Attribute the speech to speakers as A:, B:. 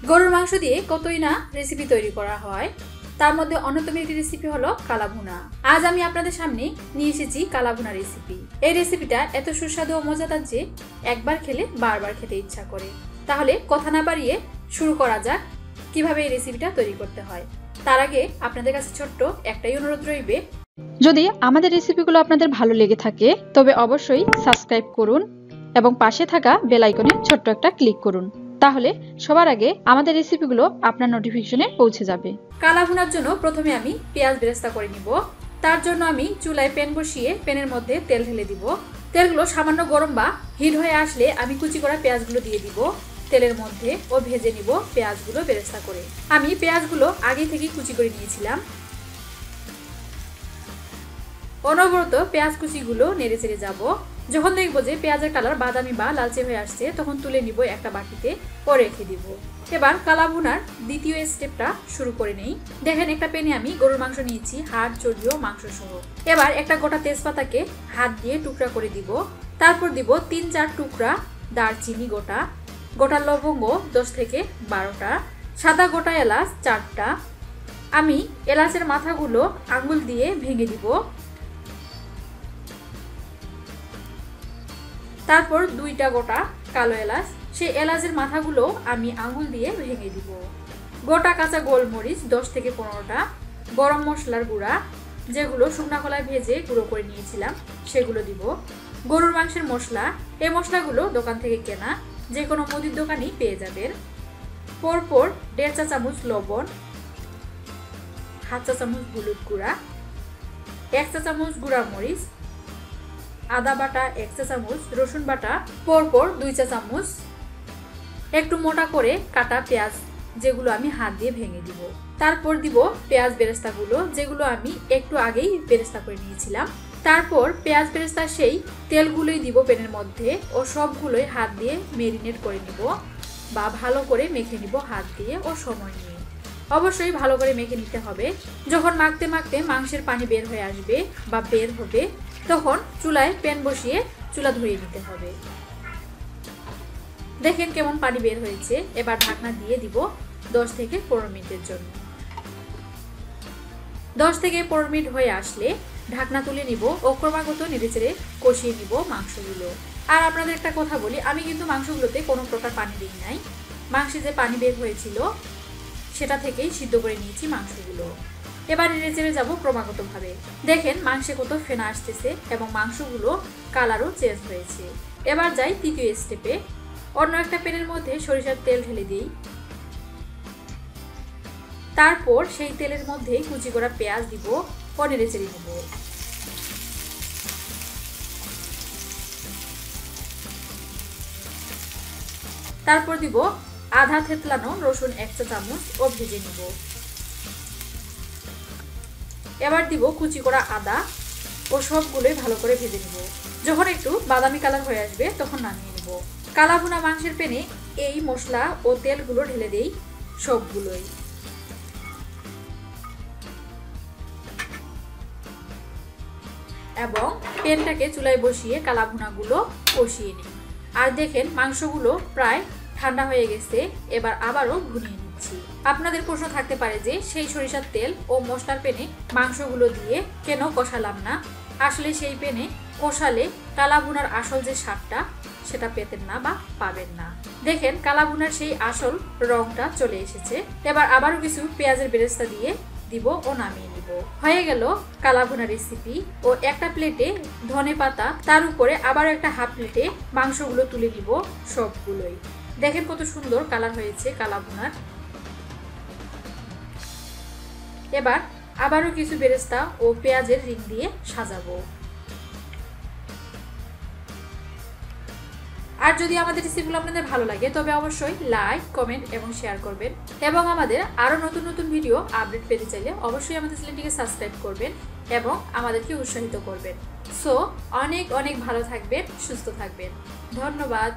A: গরুর মাংস দিয়ে কতই না রেসিপি তৈরি করা হয়, তার মধ্যে অন্যতম একটি রেসিপি হলো কালা ভুনা। আজ আমি আপনাদের সামনে নিয়ে এসেছি কালা ভুনা রেসিপি। এই রেসিপিটা এত সুস্বাদু ও মজাদার যে একবার খেলে বারবার খেতে ইচ্ছা করে। তাহলে কথা না বাড়িয়ে শুরু করা যাক কিভাবে এই রেসিপিটা তৈরি করতে হয়। তার আগে আপনাদের কাছে ছোট্ট একটাই অনুরোধ রইবে,
B: যদি আমাদের রেসিপিগুলো আপনাদের ভালো লেগে থাকে তবে অবশ্যই সাবস্ক্রাইব করুন এবং পাশে থাকা বেল আইকনে ছোট্ট একটা ক্লিক করুন, তাহলে সবার আগে আমাদের রেসিপিগুলো আপনার নোটিফিকেশনে পৌঁছে যাবে।
A: কালা ভুনার জন্য প্রথমে আমি পেঁয়াজ বেরেস্তা করে নিব। তার জন্য আমি চুলায় প্যান বসিয়ে প্যানের মধ্যে তেল ঢেলে দিব। তেলগুলো সামান্য গরম বা হিট হয়ে আসলে আমি কুচি করা পেঁয়াজগুলো দিয়ে দিব তেলের মধ্যে ও ভেজে নিব পেঁয়াজগুলো বেরেস্তা করে। আমি পেঁয়াজগুলো আগে থেকে কুচি করে নিয়েছিলাম। অনবরত পেঁয়াজ কুচিগুলো নেড়ে চেড়ে যাব। যখন দেখবো যে পেঁয়াজের কালার বাদামি বা লালচে হয়ে আসছে তখন তুলে নিব একটা বাটিতে ও রেখে দিব। এবার কালা ভুনার দ্বিতীয় স্টেপটা শুরু করে নেই। দেখেন একটা প্যানে আমি গরুর মাংস নিয়েছি, হাড়, চর্বি ও মাংস সহ। এবার একটা গোটা তেজপাতাকে হাত দিয়ে টুকরা করে দিব। তারপর দিব 3-4 টুকরা দারচিনি গোটা, গোটা লবঙ্গ 10 থেকে 12টা, সাদা গোটা এলাচ 4টা। আমি এলাচের মাথাগুলো আঙ্গুল দিয়ে ভেঙে দিব। তারপর 2টা গোটা কালো এলাচ, সেই এলাচের মাথাগুলো আমি আঙ্গুল দিয়ে ভেঙে দিব। গোটা কাঁচা গোলমরিচ 10 থেকে 15টা, গরম মশলার গুঁড়া যেগুলো শুকনা খোলায় ভেজে গুঁড়ো করে নিয়েছিলাম সেগুলো দিব। গরুর মাংসের মশলা, এই মশলাগুলো দোকান থেকে কেনা, যে কোনো মুদির দোকানেই পেয়ে যাবেন। পরপর 1.5 চা চামচ লবণ, 1/2 চা চামচ হলুদ গুঁড়া, 1 চা চামচ গুঁড়া মরিচ, আদা বাটা 1 চা চামচ, রসুন বাটা পরপর 2 চা চামচ, একটু মোটা করে কাটা পেঁয়াজ যেগুলো আমি হাত দিয়ে ভেঙে দিব। তারপর দিব পেঁয়াজ বেরেস্তাগুলো যেগুলো আমি একটু আগেই বেরেস্তা করে নিয়েছিলাম। তারপর পেঁয়াজ বেরেস্তা সেই তেলগুলোই দিব প্যানের মধ্যে ও সবগুলোই হাত দিয়ে মেরিনেট করে নিব বা ভালো করে মেখে নিব হাত দিয়ে ও সময় নিয়ে। অবশ্যই ভালো করে মেখে নিতে হবে। যখন মাখতে মাখতে মাংসের পানি বের হয়ে আসবে বা বের হবে তখন চুলায় প্যান বসিয়ে চুলা ধরিয়ে নিতে হবে। দেখেন কেমন পানি বের হয়েছে। এবার ঢাকনা দিয়ে দিব 10 থেকে 15 মিনিটের জন্য। 10 থেকে 15 মিনিট হয়ে আসলে ঢাকনা তুলে নিব ও ক্রমাগত নেড়েচেড়ে কষিয়ে নিব মাংসগুলো। আর আপনাদের একটা কথা বলি, আমি কিন্তু মাংসগুলোতে কোনো প্রকার পানি দিই নাই। মাংসে যে পানি বের হয়েছিল সেটা থেকেই সিদ্ধ করে নিয়েছি মাংসগুলো। এবার নেড়েচেড়ে যাব ক্রমাগতভাবে। দেখেন মাংসে কত ফেনা আসতেছে এবং মাংসগুলো কালারও চেঞ্জ হয়েছে। এবার যাই তৃতীয় স্টেপে। অন্য একটা প্যানের মধ্যে সরিষার তেল ঢেলে দিই। তারপর সেই তেলের মধ্যে কুচি করা পেঁয়াজ দিব ও নেড়েচেড়ে নেব। তারপর দিব আধা থেতলানো রসুন 1 চা চামচ ও ভেজে নিব। এবার দিব কুচি করা আদা ও সবগুলোই ভালো করে ভেজে নিব। যখন একটু বাদামি কালার হয়ে আসবে তখন নামিয়ে নিব। কালা ভুনা মাংসের প্যানে এই মশলা ও তেলগুলো ঢেলে দেই সবগুলোই। এবং প্যানটাকে চুলায় বসিয়ে কালা ভুনাগুলো কষিয়ে নিই। আর দেখেন মাংসগুলো প্রায় ঠান্ডা হয়ে গেছে। এবার আবারও ভুনিয়ে নিচ্ছি। আপনাদের প্রশ্ন থাকতে পারে যে সেই সরিষার তেল ও মশলার প্যানে মাংসগুলো দিয়ে কেন কষালাম না। আসলে সেই প্যানে কষালে কালা ভুনার আসল যে স্বাদটা সেটা পেতেন না বা পাবেন না। দেখেন কালা ভুনার সেই আসল রংটা চলে এসেছে। এবার আবারও কিছু পেঁয়াজের বেরেস্তা দিয়ে দিব ও নামিয়ে নিব। হয়ে গেল কালা ভুনা রেসিপি। ও একটা প্লেটে ধনে পাতা, তার উপরে আবার একটা হাফ প্লেটে মাংসগুলো তুলে নিব সবগুলোই। দেখেন কত সুন্দর কালার হয়েছে কালা ভুনার। এবার আবারও কিছু বেরেস্তা ও পেঁয়াজের রিং দিয়ে সাজাবো। আর যদি আমাদের রেসিপিগুলো আপনাদের ভালো লাগে তবে অবশ্যই লাইক, কমেন্ট এবং শেয়ার করবেন। এবং আমাদের আরো নতুন নতুন ভিডিও আপডেট পেতে চাইলে অবশ্যই আমাদের চ্যানেলটিকে সাবস্ক্রাইব করবেন এবং আমাদেরকে উৎসাহিত করবেন। সো অনেক অনেক ভালো থাকবেন, সুস্থ থাকবেন। ধন্যবাদ।